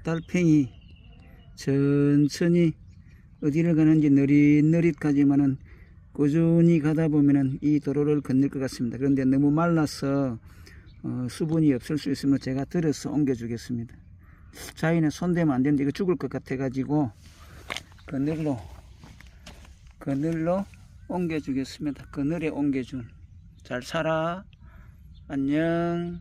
달팽이 천천히 어디를 가는지 느릿느릿 가지만은 꾸준히 가다 보면은 이 도로를 건널 것 같습니다. 그런데 너무 말라서 수분이 없을 수 있으면 제가 들어서 옮겨 주겠습니다. 자기는 손대면 안 되는데 이거 죽을 것 같아 가지고 그늘로 옮겨 주겠습니다. 그늘에 옮겨준. 잘 살아. 안녕.